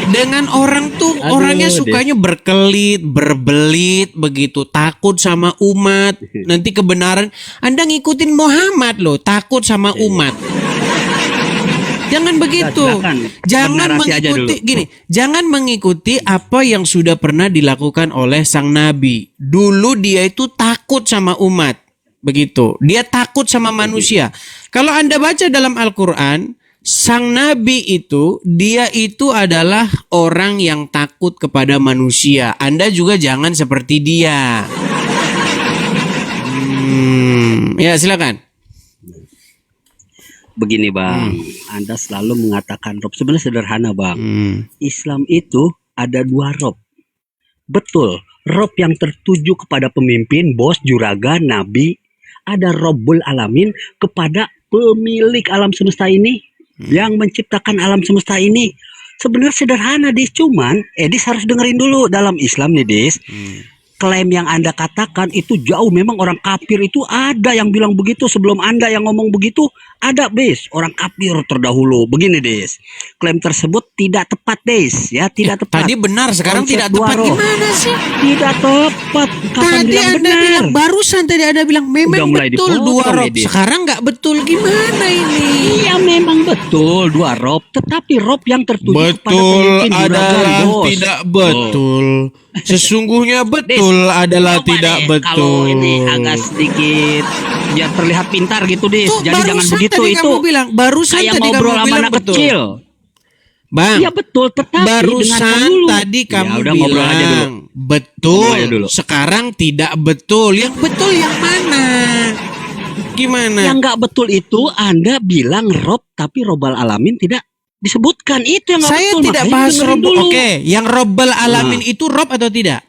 Dengan orang tuh Aduh, orangnya Des. sukanya berkelit, berbelit begitu, takut sama umat. Nanti kebenaran Anda ngikutin Muhammad loh, takut sama umat. Jangan begitu. silakan. Jangan Bernarasi aja mengikuti dulu. gini, jangan mengikuti apa yang sudah pernah dilakukan oleh sang nabi. Dulu dia itu takut sama umat. Begitu. Dia takut sama manusia. Kalau Anda baca dalam Al-Qur'an, sang nabi itu dia itu adalah orang yang takut kepada manusia. Anda juga jangan seperti dia. Ya, silakan. Begini Bang, Anda selalu mengatakan Rob. Sebenarnya sederhana Bang. Islam itu ada 2 Rob. Betul, Rob yang tertuju kepada pemimpin, bos, juragan, nabi. Ada Robbul Alamin kepada pemilik alam semesta ini, yang menciptakan alam semesta ini. Sebenarnya sederhana Dis, cuman Edis harus dengerin dulu dalam Islam nih Dis. Klaim yang Anda katakan itu jauh, memang orang kafir itu ada yang bilang begitu sebelum Anda yang ngomong begitu. Ada Des, orang kafir terdahulu. Begini Des, klaim tersebut tidak tepat Des, ya tidak tepat. Tadi benar, sekarang Konsep tidak dua tepat. roh. Gimana sih? Tidak tepat. Kapan Tadi bilang Anda benar? bilang, barusan tadi Anda bilang Udah memang mulai betul dipotong, 2 rob. Edis. Sekarang nggak betul, gimana ini? Iya memang betul 2 rob, tetapi rob yang tertuju kepada Betul pemimpin juragan, adalah bos. tidak betul. Sesungguhnya betul adalah Coba tidak deh, betul. Kalau ini agak sedikit ya terlihat pintar gitu Dis. Tuh, Jadi jangan barusan begitu, tadi itu kamu bilang, barusan kayak tadi ngobrol kamu sama bilang anak betul. kecil. Bang, Iya betul, tetapi dengarkan barusan dulu. tadi Ya kamu udah, ngobrol aja dulu. bilang betul. Ngobrol aja dulu. Sekarang tidak betul. Yang betul yang mana? Gimana? Yang nggak betul itu Anda bilang rob tapi robal alamin tidak disebutkan. Itu yang nggak Saya betul. tidak Makanya bahas dengerin rob. dulu. Oke, yang robbal alamin itu rob atau tidak?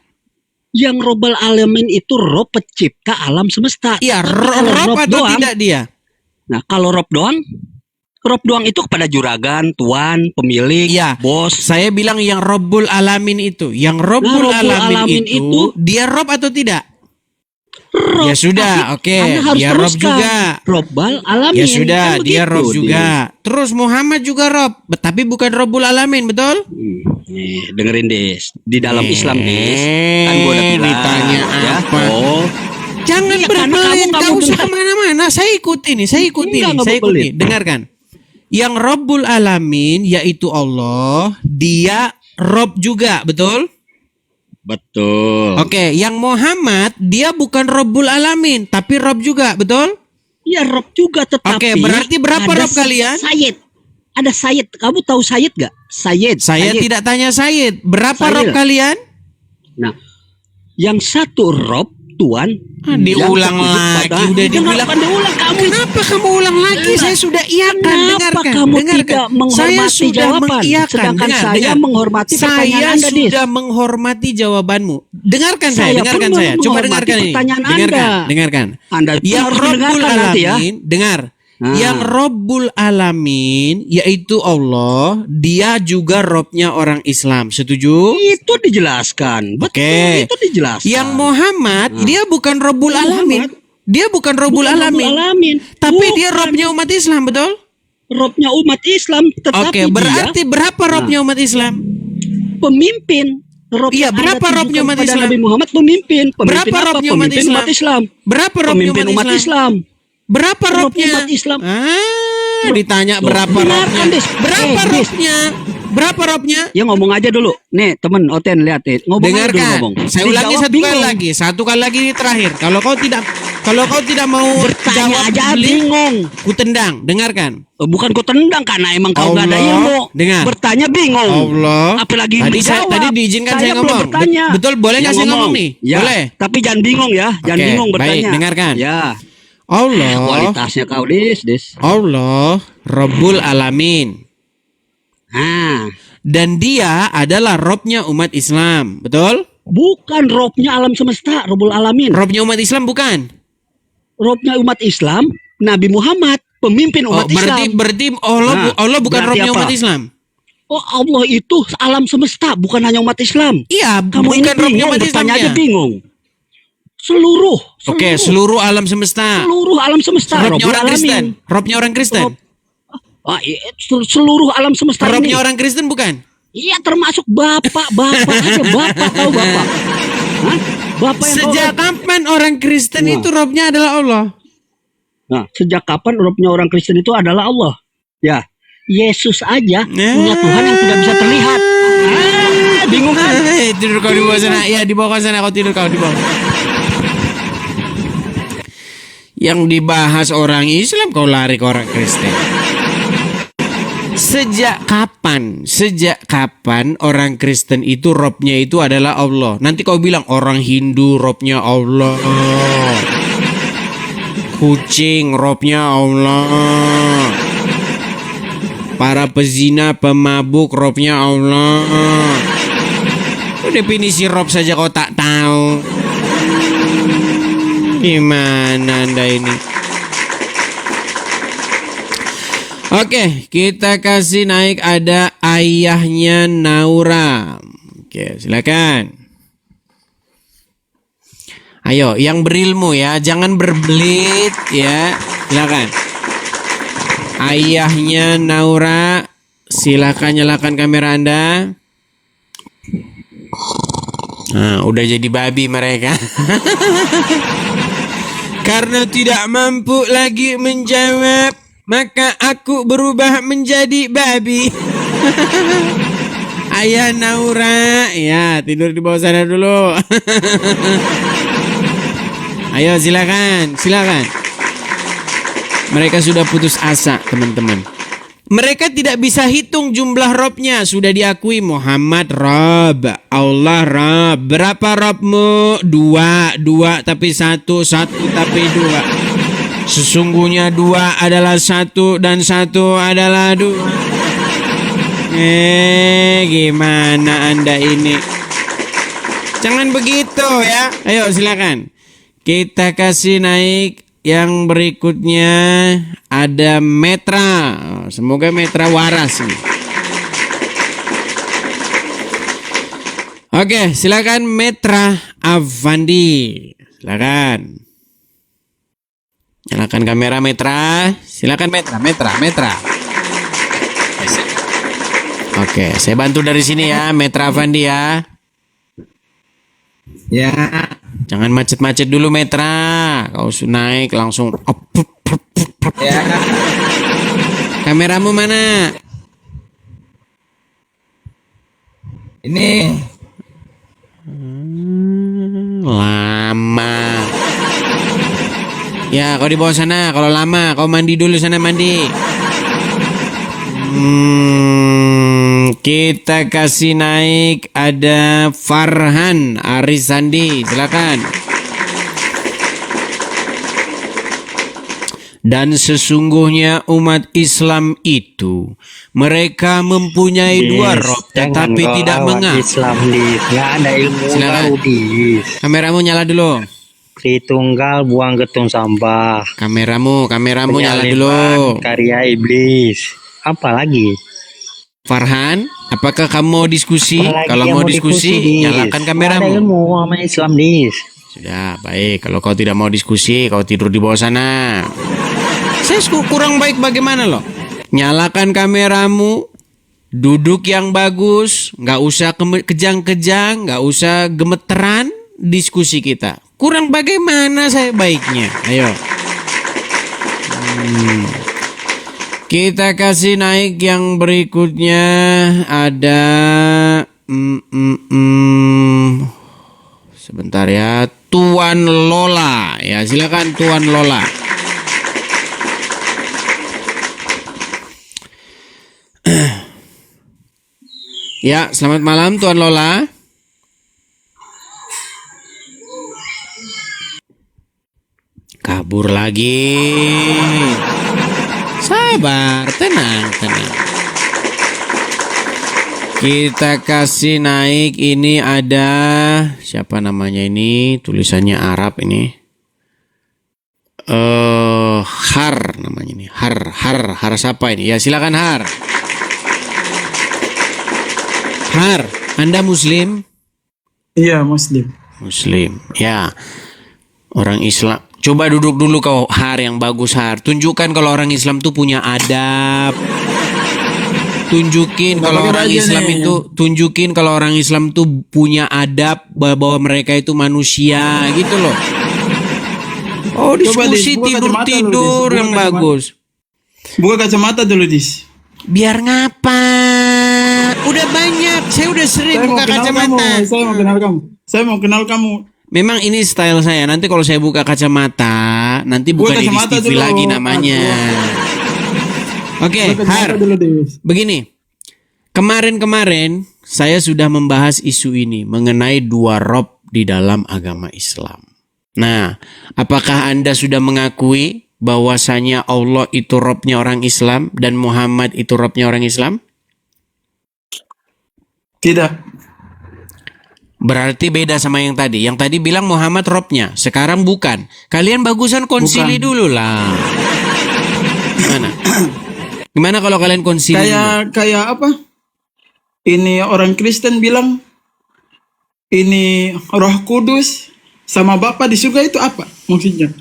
Yang robal alamin itu rob pencipta alam semesta. Iya, Tapi kalau rob atau doang, tidak dia? Nah, kalau rob doang itu kepada juragan, tuan, pemilik, Iya. bos. Saya bilang yang robbul alamin itu. Yang robbul Robbul alamin alamin itu, dia rob atau tidak? Rob, Ya sudah, tapi oke. Anda harus Dia rob teruskan. juga. Robbal alamin. Ya sudah, Kan dia begitu, rob Dis. juga. Terus Muhammad juga rob, tapi bukan robbul alamin, betul? Nih, dengerin Des. Di dalam Islam Des, kan gua udah bilang. ditanya ya. apa? Oh, Jangan Iya, karena berbelit, kamu nggak gak mau usah dengar. kemana-mana. Saya ikut ini, saya ikut Enggak, ini, nggak saya mau ikut belit. ini. Dengarkan. Yang Robbul Alamin yaitu Allah, dia Rob juga, betul? betul. Oke, yang Muhammad dia bukan Robbul Alamin, tapi Rob juga, betul? Iya, rob juga tetapi. Oke, berarti berapa ada rob kalian? Sayyid. Ada Sayyid. Kamu tahu Sayyid gak? Sayyid. Saya Sayyid. tidak tanya Said. Berapa Saya. Rob kalian? Nah, yang satu rob tuan. Diulang yang tertuju lagi, pada- udah Jangan diulang. diulang kamu. Kenapa kamu ulang lagi? Saya sudah iakan, Kenapa dengarkan. kamu dengarkan. tidak Saya menghormati sudah jawaban? mengiyakan. Sedangkan Dengar, saya dengar. menghormati pertanyaan Saya Anda, Dis. sudah menghormati jawabanmu. Dengarkan saya, Saya dengarkan pun saya. Coba menghormati dengarkan ini. pertanyaan Dengarkan, Anda. dengarkan. Anda pun Yang harus Robbul mendengarkan nanti ya. Alamin, dengar. Nah. Yang Robbul Alamin yaitu Allah, dia juga Robnya orang Islam. Setuju? Itu dijelaskan. Betul, Oke. itu dijelaskan. Yang Muhammad, dia bukan Robbul Alamin. Dia bukan Robbul Bukan Alamin. Rabbul Alamin. Tapi Bukan. dia Robnya umat Islam, betul? Robnya umat Islam, tetapi Oke, berarti berapa Robnya umat Islam? dia pemimpin. Rob Iya, yang berapa Anda Robnya tujukan umat kepada Islam? Nabi Muhammad pemimpin. Pemimpin Berapa apa? Robnya umat Pemimpin Islam? umat Islam. Berapa Robnya Pemimpin umat Islam. Berapa Rob Robnya? umat Islam. Ditanya Tuh, berapa dengarkan, Robnya? Dis. Berapa Dis. Robnya? Berapa Robnya? Ya ngomong aja dulu. Nih temen Oten lihat ngomong aja dulu Dengarkan. ngomong. Saya ulangi Dijawab satu kali bingung. lagi. Satu kali lagi ini terakhir. Kalau kau tidak mau Bertanya jawab aja beli, bingung. ku tendang. Dengarkan. Bukan ku tendang karena emang kau nggak ada Allah, ilmu. dengar. Bertanya bingung. Allah. Apalagi Tadi diizinkan saya belum ngomong. bertanya. Betul, boleh nggak Ya, saya ngomong nih? Ya, Boleh. Tapi jangan bingung ya. Jangan Oke, bingung bertanya. baik, dengarkan. Ya. Allah. Kualitasnya kau Dis. Allah Rabbul Alamin. Nah, Dan dia adalah Robnya umat Islam. Betul? bukan robnya alam semesta, Rabbul Alamin. Robnya umat Islam bukan? Robnya umat Islam, Nabi Muhammad, pemimpin umat Islam. berarti Allah, Nah, Allah bukan berarti Robnya apa? umat Islam. Oh, Allah itu alam semesta, bukan hanya umat Islam. Iya, Kamu ini bukan Robnya bingung, umat Islam. bertanya aja Ya. bingung. Seluruh Oke, seluruh alam semesta. seluruh alam semesta, Robnya Rabbul orang Alamin. Kristen. Robnya orang Kristen. Rob- seluruh alam semesta Robnya ini. orang Kristen bukan? Iya, termasuk bapak aja, bapak tahu bapak. Hah? Bapak yang Sejak kapan orang Kristen Nah. itu robnya adalah Allah? Nah, sejak kapan robnya orang Kristen itu adalah Allah? Ya, Yesus aja punya Tuhan yang tidak bisa terlihat. Bingung kan? Tidur kau di bawah sana. Ya, di bawah sana kau tidur kau di bawah. Yang dibahas orang Islam kau lari ke orang Kristen. Sejak kapan orang Kristen itu robnya itu adalah Allah? Nanti kau bilang orang Hindu robnya Allah, kucing robnya Allah, para pezina pemabuk robnya Allah. Itu definisi rob saja kau tak tahu. Gimana Anda ini? Oke, kita kasih naik ada ayahnya Naura. Oke, silakan. Ayo, yang berilmu ya, jangan berbelit ya. Silakan. Ayahnya Naura, silakan nyalakan kamera Anda. Nah, udah jadi babi mereka. Karena tidak mampu lagi menjawab, maka aku berubah menjadi babi. Ayah Naura, ya tidur di bawah sana dulu. Ayo silakan. Mereka sudah putus asa, teman-teman. Mereka tidak bisa hitung jumlah robnya. Sudah diakui Muhammad Rob, Allah Rob. Berapa robmu? Dua tapi satu tapi dua. Sesungguhnya dua adalah satu dan satu adalah dua. Gimana Anda ini? Jangan begitu ya. Ayo silakan. Kita kasih naik yang berikutnya ada Metra. Semoga Metra waras nih. Oke, silakan Metra Avandi. Silakan. Nyalakan kamera Metra. Silakan Metra. Oke, saya bantu dari sini ya, Metra Avandi ya. Ya. Jangan macet-macet dulu Metra. Kau naik langsung. Ya. Kameramu mana? Ini. Lama. Ya, kau di bawah sana. Kalau lama, kau mandi dulu sana mandi. Kita kasih naik ada Farhan Arisandi. Silakan. Dan sesungguhnya umat Islam itu mereka mempunyai dua rob tetapi tidak mengaku. Islam nggak ada ilmu Silakan. Dis. Kameramu nyala dulu. Tritunggal buang getong sampah. Kameramu nyala Penyaliban dulu. Karya iblis. Apa lagi? Farhan, apakah kamu mau diskusi? Apalagi Kalau yang mau diskusi, Dis? nyalakan Ada kameramu. ilmu sama Islam Dis. Sudah, baik. Kalau kau tidak mau diskusi, kau tidur di bawah sana. Saya kurang baik bagaimana loh? Nyalakan kameramu, duduk yang bagus, nggak usah kejang-kejang, nggak usah gemeteran, diskusi kita. Kurang bagaimana saya baiknya? Ayo. Kita kasih naik yang berikutnya ada sebentar ya, Tuan Lola. Ya, silakan Tuan Lola. Ya, selamat malam Tuan Lola. Kabur lagi. Sabar, tenang. Kita kasih naik, ini ada siapa namanya ini? Tulisannya Arab ini. Har namanya ini. Har siapa ini? Ya, silakan Har. Har, Anda Muslim? Iya, Muslim. Muslim, ya. Orang Islam. Coba duduk dulu kau, Har, yang bagus Har. Tunjukkan kalau orang Islam tuh punya adab. Tunjukin Nggak kalau pakai orang baju Islam nih. itu, tunjukin kalau orang Islam tuh punya adab bahwa mereka itu manusia gitu loh. Oh, Coba, diskusi Dis, buka kacamata lu, Dis. tidur-tidur Buka yang kacamata. bagus. Buka kacamata dulu, Dis. Biar ngapa? Udah banyak, saya udah sering Saya mau buka kenal kamu. kacamata. Saya mau kenal kamu. Saya mau kenal kamu. Memang ini style saya. Nanti kalau saya buka kacamata, nanti bukan Buka di kacamata TV dulu. lagi namanya. Oke, Buka Har. kacamata dulu, Dis. Begini, kemarin-kemarin saya sudah membahas isu ini mengenai dua rob di dalam agama Islam. Nah, apakah Anda sudah mengakui bahwasanya Allah itu robnya orang Islam dan Muhammad itu robnya orang Islam? Tidak. Berarti beda sama yang tadi. Yang tadi bilang Muhammad robnya, sekarang bukan. Kalian bagusan konsili Bukan. dulu lah. Gimana? Gimana kalau kalian konsili dulu? Kayak apa? Ini orang Kristen bilang ini Roh Kudus sama Bapa di surga itu apa maksudnya?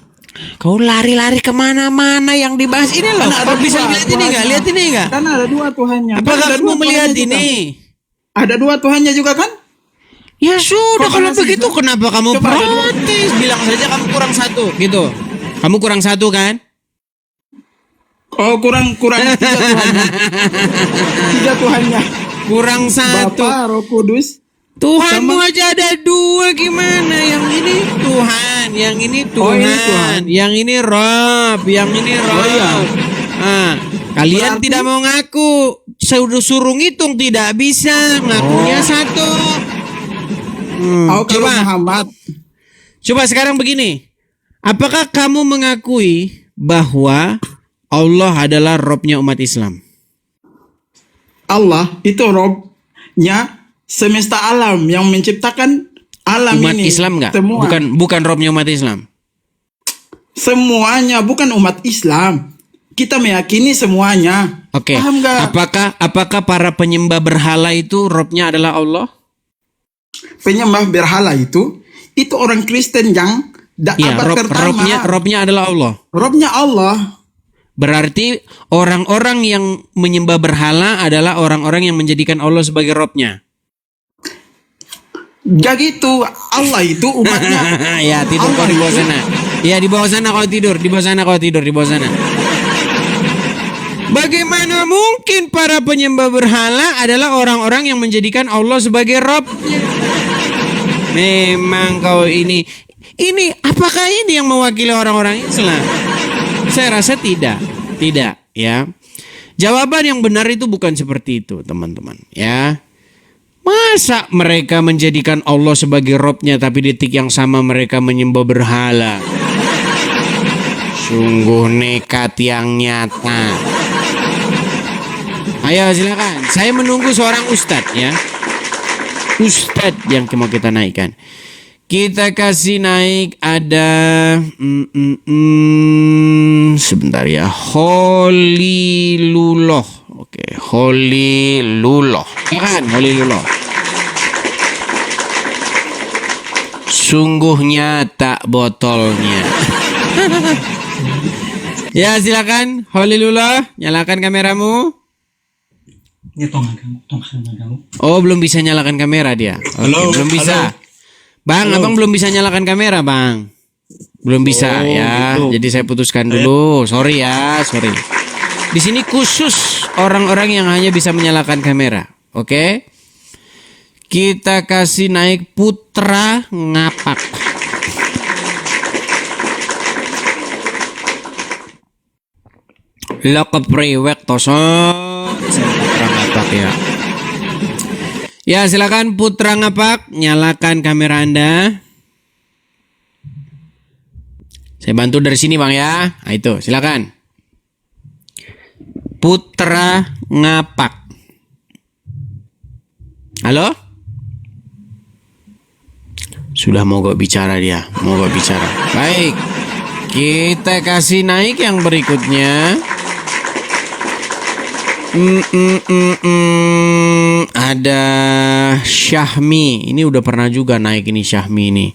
Kau lari-lari kemana-mana yang dibahas ini loh. Kan ada Kau bisa dua lihat ini Tuhannya. nggak? Lihat ini nggak? Kan ada dua Tuhannya. Kan Apakah ada kamu dua melihat Tuhannya juga. ini? Ada dua Tuhannya juga kan? Ya sudah, Kok kalau masih begitu bisa? kenapa kamu Coba ada dua. protes? Bilang saja kamu kurang satu, gitu. Kamu kurang satu kan? Oh, kurang tiga Tuhannya. Tiga Tuhannya. Kurang satu. Bapa, Roh Kudus. Tuhanmu sama- aja ada dua, gimana? Yang ini Tuhan, yang ini Tuhan, Oh, ini Tuhan. yang ini Rob, yang ini Rob. Oh, iya. Ah, kalian Berarti- tidak mau ngaku, suruh ngitung tidak bisa, ngakunya satu. Oh, kalau Coba. Muhammad. Coba sekarang begini, apakah kamu mengakui bahwa Allah adalah Robnya umat Islam? Allah itu Robnya semesta alam yang menciptakan alam Umat ini. Islam enggak? Semua. Bukan Robnya umat Islam. Semuanya bukan umat Islam. Kita meyakini semuanya. Oke. Paham nggak? Apakah para penyembah berhala itu Robnya adalah Allah? Penyembah berhala itu orang Kristen yang Iya, abad pertama. Robnya adalah Allah. Robnya Allah. Berarti orang-orang yang menyembah berhala adalah orang-orang yang menjadikan Allah sebagai Robnya. Gak gitu. Allah itu umatnya. Ya, tidur kau Allah di bawah itu- sana. Ya, di bawah sana kau tidur, di bawah sana kau tidur, di bawah sana. Bagaimana mungkin para penyembah berhala adalah orang-orang yang menjadikan Allah sebagai Robnya? Memang kau ini apakah ini yang mewakili orang-orang Islam? Saya rasa tidak ya. Jawaban yang benar itu bukan seperti itu, teman-teman, ya. Masa mereka menjadikan Allah sebagai Robnya tapi detik yang sama mereka menyembah berhala? Sungguh nekat yang nyata. Ayo silakan. Saya menunggu seorang ustadz ya. Ustadz yang mau kita naikkan. Kita kasih naik ada sebentar ya. Holilullah. Oke, Holilullah. Kan Holilullah. Sungguh nyata botolnya. Ya silakan Holilullah, nyalakan kameramu. Oh, belum bisa nyalakan kamera dia. Oke, Halo, belum bisa. halo. Bang, Halo. abang belum bisa nyalakan kamera, bang. Belum bisa Oh, ya. gitu. Jadi saya putuskan dulu. Sorry ya, sorry. Di sini khusus orang-orang yang hanya bisa menyalakan kamera. Oke? Kita kasih naik Putra Ngapak. Lo kepriwek toson. Putra Ngapak ya. Ya silakan Putra Ngapak, nyalakan kamera Anda. Saya bantu dari sini bang ya. Nah itu silakan. Putra Ngapak. Halo? Sudah mogok bicara dia, mogok bicara. Baik, kita kasih naik yang berikutnya. Ada Syahmi. Ini udah pernah juga naik ini Syahmi ini.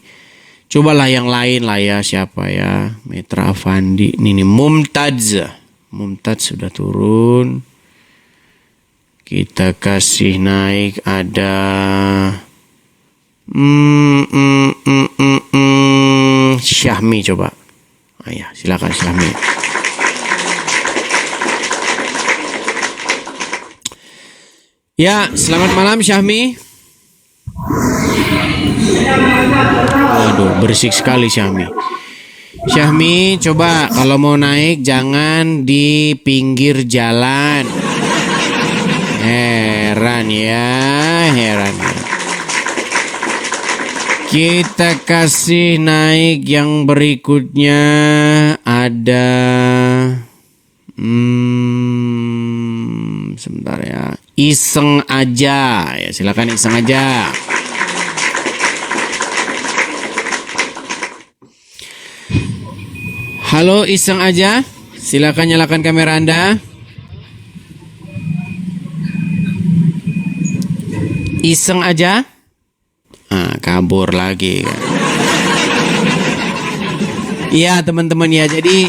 Cobalah yang lain lah ya, siapa ya? Metra Afandi. Ini Mumtaz. Mumtaz sudah turun. Kita kasih naik ada Syahmi coba. Ya, silakan Syahmi. Ya, selamat malam Syahmi. Waduh, berisik sekali Syahmi. Syahmi, coba kalau mau naik jangan di pinggir jalan. Heran ya. Kita kasih naik yang berikutnya ada sebentar ya. Iseng aja. Ya, silakan iseng aja. Halo iseng aja. Silakan nyalakan kamera Anda. Iseng aja. Kabur lagi. Iya teman-teman ya. Jadi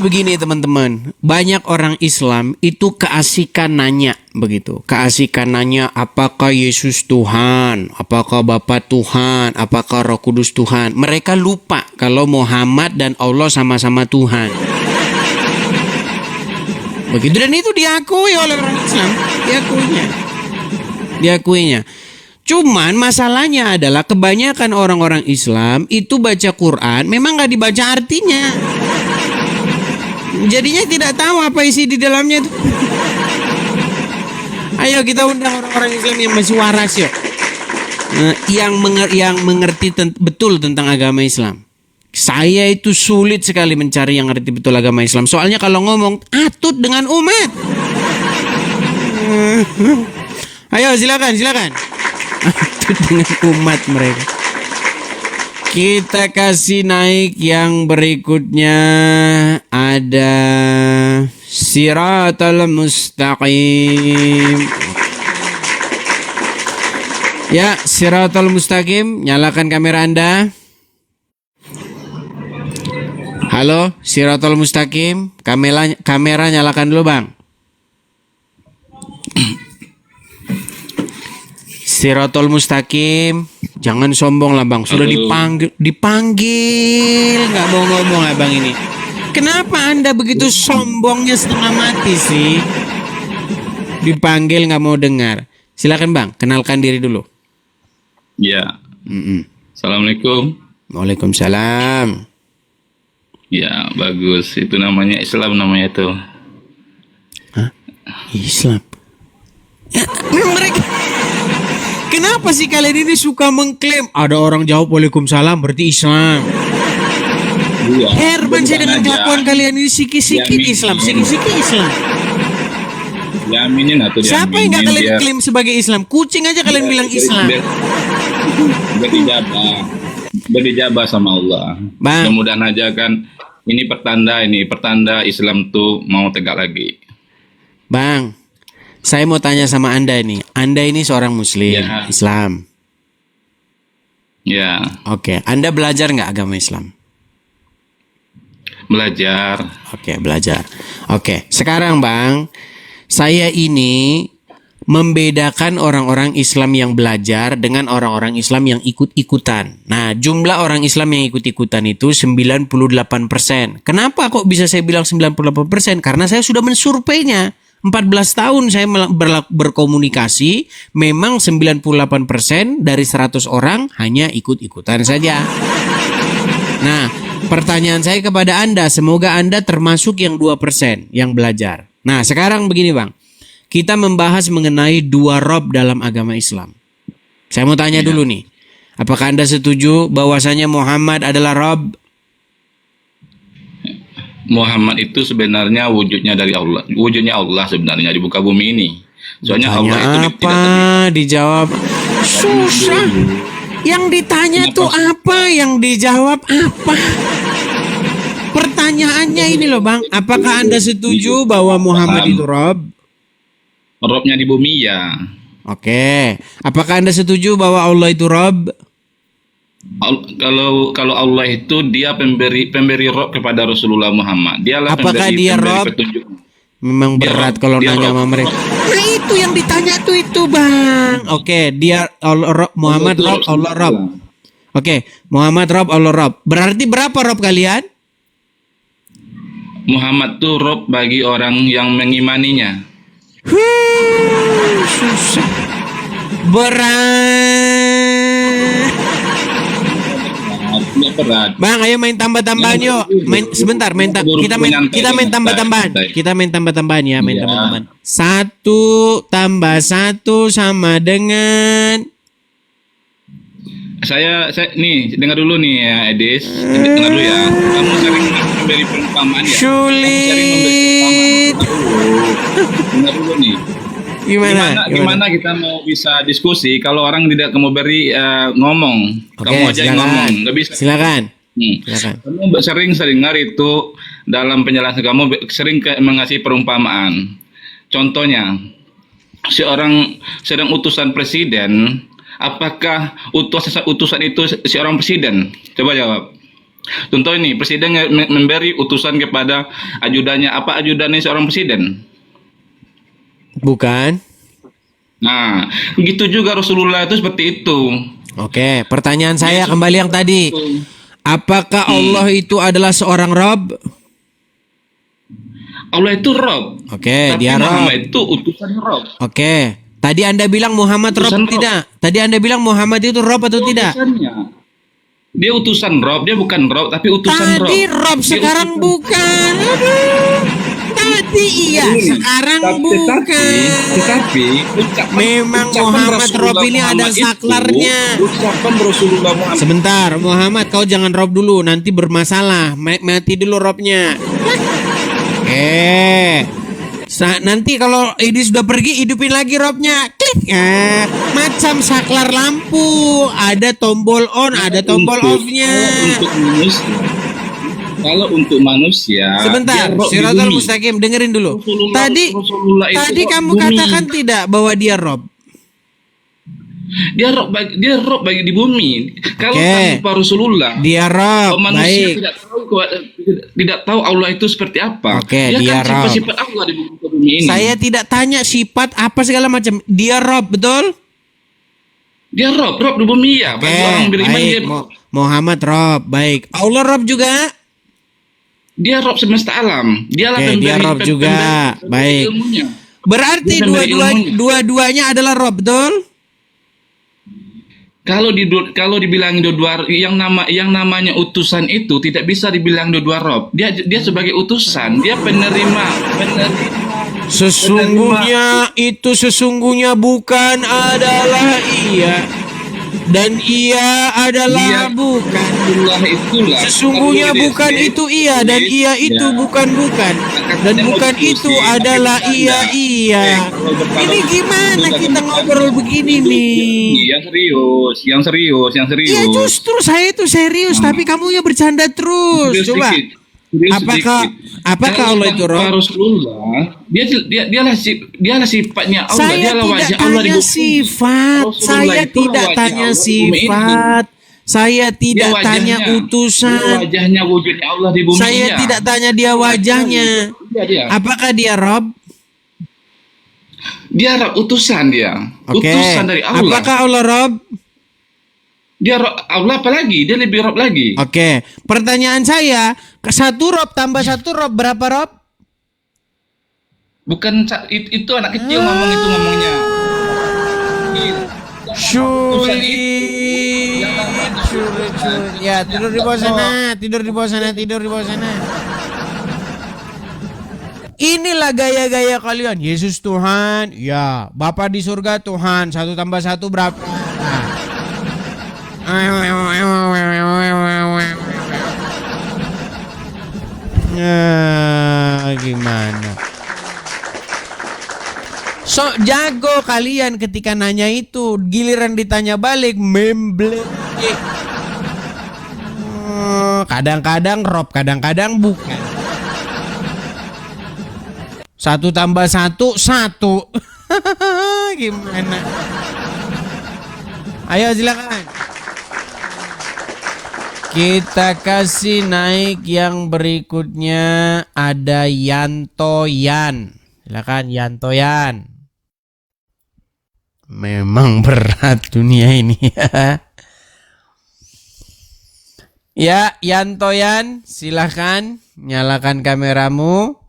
begini teman-teman. Banyak orang Islam itu keasikan nanya begitu. Keasikan nanya apakah Yesus Tuhan, apakah Bapa Tuhan, apakah Roh Kudus Tuhan. Mereka lupa kalau Muhammad dan Allah sama-sama Tuhan. Begitu, dan itu diakui oleh orang Islam, diakuinya. Cuman masalahnya adalah kebanyakan orang-orang Islam itu baca Quran memang nggak dibaca artinya. Jadinya tidak tahu apa isi di dalamnya itu. Ayo kita undang orang-orang Islam yang masih waras yuk. Yang mengerti betul tentang agama Islam. Saya itu sulit sekali mencari yang ngerti betul agama Islam. Soalnya kalau ngomong atut dengan umat. Ayo silakan. Atut dengan umat mereka. Kita kasih naik yang berikutnya ada Siratal Mustaqim. Ya, Siratal Mustaqim, nyalakan kamera Anda. Halo, Siratal Mustaqim, kamera nyalakan dulu, Bang. Siratal Mustaqim, jangan sombong lah Bang. Sudah dipanggil, nggak mau ngomong Abang ini. Kenapa Anda begitu sombongnya setengah mati sih? Dipanggil nggak mau dengar. Silakan Bang, kenalkan diri dulu. Ya. Assalamualaikum. Waalaikumsalam. Ya, bagus. Itu namanya Islam namanya itu. Hah? Islam? Ya, mereka... Kenapa sih kalian ini suka mengklaim ada orang jawab Waalaikumsalam berarti Islam? Iya, Herman saya dengan kelakuan kalian ini sikit-sikit Islam, sikit-sikit Islam. Diaminin atau Siapa yang nggak kalian klaim sebagai Islam? Kucing aja kalian bilang Islam. Berijabah sama Allah. Bang. Mudah-mudahan aja kan ini pertanda Islam tuh mau tegak lagi. Bang, saya mau tanya sama Anda nih. Anda ini seorang Muslim, Ya. Islam. Ya, Oke, Anda belajar nggak agama Islam? belajar. Oke, belajar. Oke, sekarang Bang, saya ini membedakan orang-orang Islam yang belajar dengan orang-orang Islam yang ikut-ikutan. Nah, jumlah orang Islam yang ikut-ikutan itu 98%. Kenapa kok bisa saya bilang 98%? Karena saya sudah mensurveinya. 14 tahun saya berkomunikasi, memang 98% dari 100 orang hanya ikut-ikutan saja. Nah, pertanyaan saya kepada Anda, semoga Anda termasuk yang 2% yang belajar. Nah, sekarang begini Bang. Kita membahas mengenai dua Rob dalam agama Islam. Saya mau tanya dulu nih. Apakah Anda setuju bahwasanya Muhammad adalah Rob? Muhammad itu sebenarnya wujudnya dari Allah. Wujudnya Allah sebenarnya di muka bumi ini. Soalnya Tanya Allah itu apa? Dijawab susah. Yang ditanya tuh apa? Yang dijawab apa? Pertanyaannya ini loh Bang. Apakah Anda setuju bahwa Muhammad itu Rob? Robnya di bumi ya. Oke. Apakah Anda setuju bahwa Allah itu Rob? Kalau Allah itu dia pemberi Rob kepada Rasulullah Muhammad. Dialah Apakah pemberi dia Rob? petunjuk. Memang Dia berat Rob, kalau dia nanya Rob. sama mereka. Nah itu yang ditanya tuh itu bang. Oke, dia Muhammad Rob Allah Rob. Oke, Muhammad Rob Allah Rob. Berarti berapa Rob kalian? Muhammad tuh Rob bagi orang yang mengimaninya. Susah. Berat. Tidak berat. Bang, ayo main tambah-tambahan yuk. Sebentar, kita main tambah-tambahan. Kita main tambah-tambahan ya, main Iya. tambah-tambahan. 1 tambah 1 sama dengan Saya nih dengar dulu nih ya Edis, dengar dulu ya. Kamu sering memberi perumpamaan ya. sulit. Dengar dulu nih. Gimana? Kita mau bisa diskusi kalau orang tidak mau beri ngomong. Oke, Kamu aja yang ngomong, nggak bisa. Silakan. Hmm. Kamu sering dengar itu dalam penjelasan kamu sering mengasih perumpamaan. Contohnya, seorang sedang utusan presiden, apakah utusan itu seorang presiden? Coba jawab. Contoh ini, presiden memberi utusan kepada ajudannya. Apa ajudannya seorang presiden? Bukan. Nah, begitu juga Rasulullah itu seperti itu. Oke, pertanyaan saya kembali yang tadi. Apakah Allah itu adalah seorang Rob? Allah itu Rob. Oke, Tapi dia Rob. Muhammad itu utusan Rob. Oke. Tadi Anda bilang Muhammad Rob Utusan Rob. tidak? Tadi Anda bilang Muhammad itu Rob atau tidak? Utusannya. Dia utusan Rob, dia bukan Rob, tapi utusan Rob. Tadi Rob, Dia sekarang utusan- bukan. Aduh. Tadi iya, sekarang bukan. Tetapi Memang Muhammad Rob ini ada saklarnya. Ucapan Rasulullah Muhammad. Sebentar, Muhammad, kau jangan Rob dulu, nanti bermasalah. Mati dulu Robnya. Nanti kalau ini sudah pergi, hidupin lagi Robnya. Klik. Macam saklar lampu, ada tombol on, ada tombol off-nya. Kalau untuk manusia, Sebentar, dia Rob di Siratal bumi. Mustaqim, dengerin dulu. Rasulullah itu Tadi Rob kamu bumi. katakan tidak bahwa dia Rob. Dia Rob bagi di bumi. Kalau Oke. tanpa Rasulullah, Dia Rob, manusia baik. tidak tahu Allah itu seperti apa. Oke, dia kan Rob. sifat-sifat Allah di bumi ini. Saya tidak tanya sifat apa segala macam. Dia Rob, betul? Dia Rob di bumi ya. Oke, Bagi orang beriman dia, baik. Muhammad Rob, baik. Allah Rob juga? dia Rob semesta alam. Dialah Oke, dia Rob juga. Baik. ilmunya. Berarti Dia memberi ilmunya. dua-duanya adalah Rob, betul? Kalau dibilang dua yang namanya utusan itu tidak bisa dibilang dua Rob. Dia sebagai utusan, dia penerima. Sesungguhnya bukan adalah iya. Dan ia adalah Dia bukan. Itulah. Sesungguhnya bukan itu iya dan iya itu bukan. Dan bukan itu adalah iya. Ini gimana kita ngobrol begini nih? Yang serius. Iya justru saya itu serius tapi kamu ya bercanda terus. Serius Coba. sedikit. Serius Apakah sedikit. Allah itu Rob? Kalau Rasulullah, dialah sifatnya Allah, Saya dialah tidak wajah Allah di tanya bumi. sifat. Rasulullah Saya itu tidak wajah tanya Allah di bumi ini. sifat. Saya tidak Dia tanya wajahnya. Dia utusan. wajahnya wujudnya Allah di bumi. Saya iya. tidak tanya dia wajahnya. Dia. Apakah dia Rob? Dia Rob, utusan dia. Oke. Utusan dari Allah. Apakah Allah Rob? Dia Rob, Allah apalagi? Dia lebih Rob lagi. Oke. Pertanyaan saya, 1 Rob tambah 1 Rob berapa Rob? Bukan itu anak kecil ngomongnya. Sulit. Ya, tidur di bawah sana. Inilah gaya-gaya kalian. Yesus Tuhan. Ya, Bapa di surga Tuhan. 1 tambah 1 berapa? Gimana? So jago kalian ketika nanya itu, giliran ditanya balik memble. Kadang-kadang Rob, kadang-kadang bukan. 1 tambah 1 1. Gimana? Ayo silakan. Kita kasih naik yang berikutnya, ada Yantoyan. Silakan Yantoyan. Memang berat dunia ini ya. Ya, Yantoyan, silakan nyalakan kameramu.